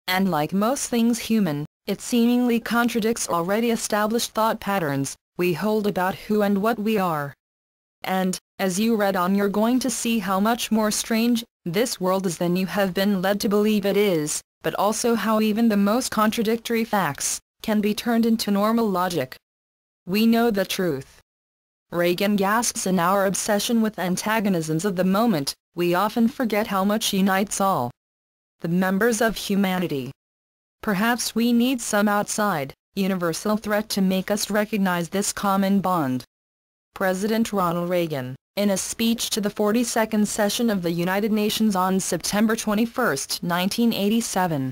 And like most things human, it seemingly contradicts already established thought patterns we hold about who and what we are. And, as you read on, you're going to see how much more strange this world is than you have been led to believe it is, but also how even the most contradictory facts can be turned into normal logic. We know the truth. Reagan gasps, in our obsession with antagonisms of the moment, we often forget how much unites all the members of humanity. Perhaps we need some outside, universal threat to make us recognize this common bond. President Ronald Reagan, in a speech to the 42nd session of the United Nations on September 21, 1987.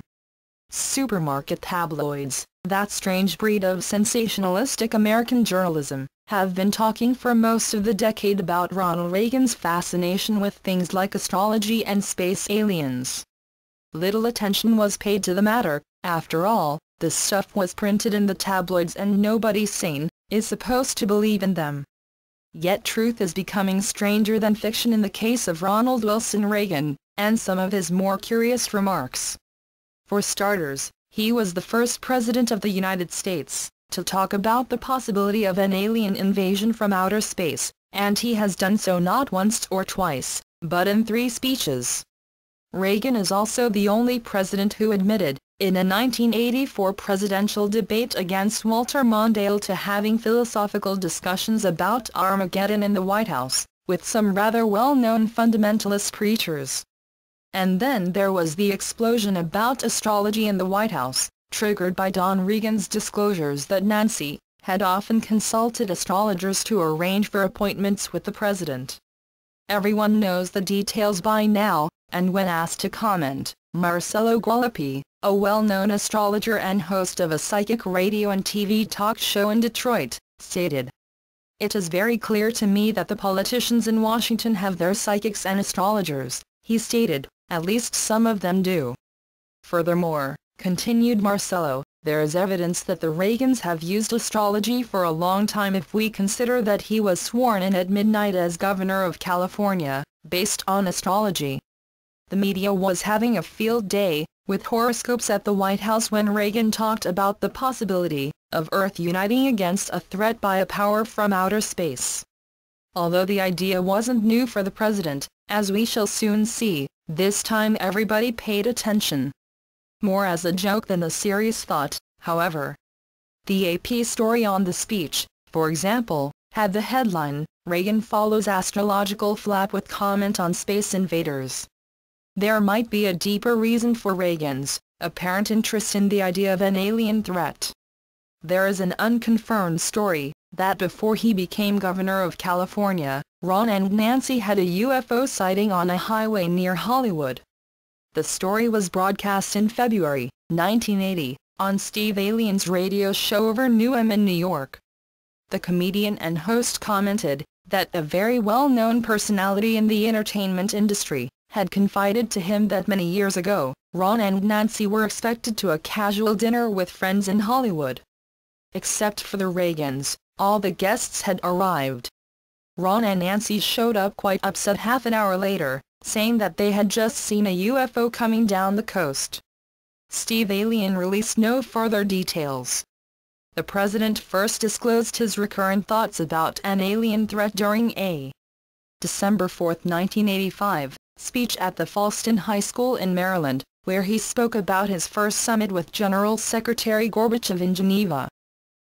Supermarket tabloids, that strange breed of sensationalistic American journalism, have been talking for most of the decade about Ronald Reagan's fascination with things like astrology and space aliens. Little attention was paid to the matter. After all, the stuff was printed in the tabloids and nobody sane is supposed to believe in them. Yet truth is becoming stranger than fiction in the case of Ronald Wilson Reagan, and some of his more curious remarks. For starters, he was the first president of the United States to talk about the possibility of an alien invasion from outer space, and he has done so not once or twice, but in 3 speeches. Reagan is also the only president who admitted, in a 1984 presidential debate against Walter Mondale, to having philosophical discussions about Armageddon in the White House, with some rather well-known fundamentalist preachers. And then there was the explosion about astrology in the White House, triggered by Don Regan's disclosures that Nancy had often consulted astrologers to arrange for appointments with the president. Everyone knows the details by now, and when asked to comment, Marcello Gualippi, a well-known astrologer and host of a psychic radio and TV talk show in Detroit, stated, "It is very clear to me that the politicians in Washington have their psychics and astrologers," he stated, "at least some of them do. Furthermore," continued Marcello, "there is evidence that the Reagans have used astrology for a long time if we consider that he was sworn in at midnight as governor of California, based on astrology." The media was having a field day with horoscopes at the White House when Reagan talked about the possibility of Earth uniting against a threat by a power from outer space. Although the idea wasn't new for the president, as we shall soon see, this time everybody paid attention. More as a joke than a serious thought, however. The AP story on the speech, for example, had the headline, "Reagan follows astrological flap with comment on space invaders." There might be a deeper reason for Reagan's apparent interest in the idea of an alien threat. There is an unconfirmed story that before he became governor of California, Ron and Nancy had a UFO sighting on a highway near Hollywood. The story was broadcast in February 1980, on Steve Alien's radio show over Newham in New York. The comedian and host commented that a very well-known personality in the entertainment industry had confided to him that many years ago, Ron and Nancy were expected to a casual dinner with friends in Hollywood. Except for the Reagans, all the guests had arrived. Ron and Nancy showed up quite upset half an hour later, saying that they had just seen a UFO coming down the coast. Steve Alien released no further details. The president first disclosed his recurrent thoughts about an alien threat during a December 4, 1985, speech at the Falston High School in Maryland, where he spoke about his first summit with General Secretary Gorbachev in Geneva.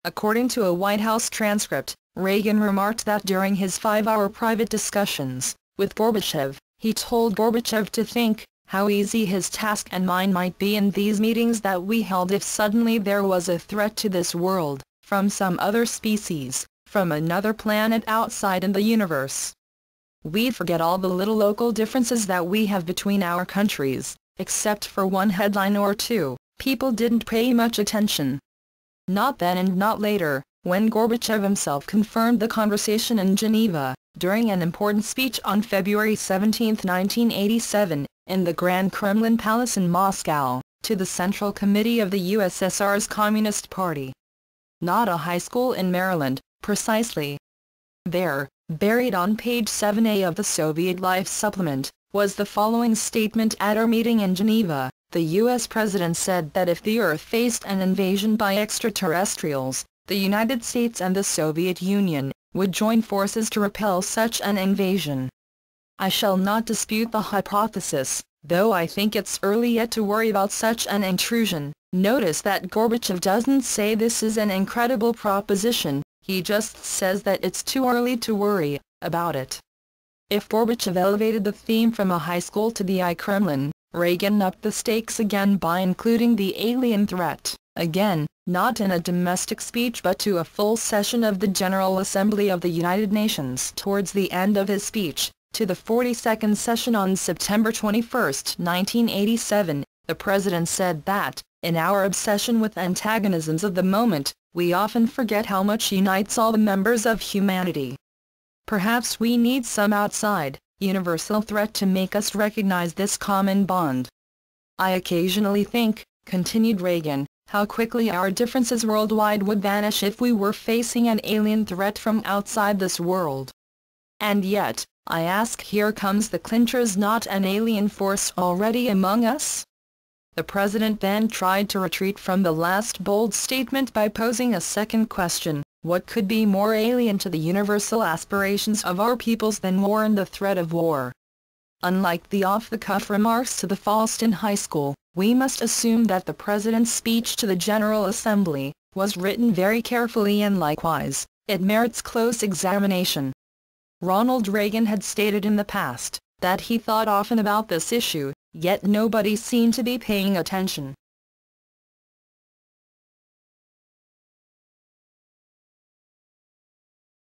According to a White House transcript, Reagan remarked that during his 5-hour private discussions with Gorbachev, he told Gorbachev to think how easy his task and mine might be in these meetings that we held if suddenly there was a threat to this world, from some other species, from another planet outside in the universe. We'd forget all the little local differences that we have between our countries, except for one headline or two. People didn't pay much attention. Not then and not later, when Gorbachev himself confirmed the conversation in Geneva, during an important speech on February 17, 1987, in the Grand Kremlin Palace in Moscow, to the Central Committee of the USSR's Communist Party. Not a high school in Maryland, precisely. There, buried on page 7A of the Soviet Life supplement, was the following statement at our meeting in Geneva. The U.S. President said that if the Earth faced an invasion by extraterrestrials, the United States and the Soviet Union would join forces to repel such an invasion. I shall not dispute the hypothesis, though I think it's early yet to worry about such an intrusion. Notice that Gorbachev doesn't say this is an incredible proposition, he just says that it's too early to worry about it. If Gorbachev elevated the theme from a high school to the Kremlin, Reagan upped the stakes again by including the alien threat, again, not in a domestic speech but to a full session of the General Assembly of the United Nations. Towards the end of his speech, to the 42nd session on September 21, 1987, the President said that, in our obsession with antagonisms of the moment, we often forget how much unites all the members of humanity. Perhaps we need some outside, universal threat to make us recognize this common bond. I occasionally think, continued Reagan, how quickly our differences worldwide would vanish if we were facing an alien threat from outside this world. And yet, I ask, here comes the clincher, is not an alien force already among us? The President then tried to retreat from the last bold statement by posing a second question: what could be more alien to the universal aspirations of our peoples than war and the threat of war? Unlike the off-the-cuff remarks to the Falston High School, we must assume that the President's speech to the General Assembly was written very carefully, and likewise, it merits close examination. Ronald Reagan had stated in the past that he thought often about this issue, yet nobody seemed to be paying attention.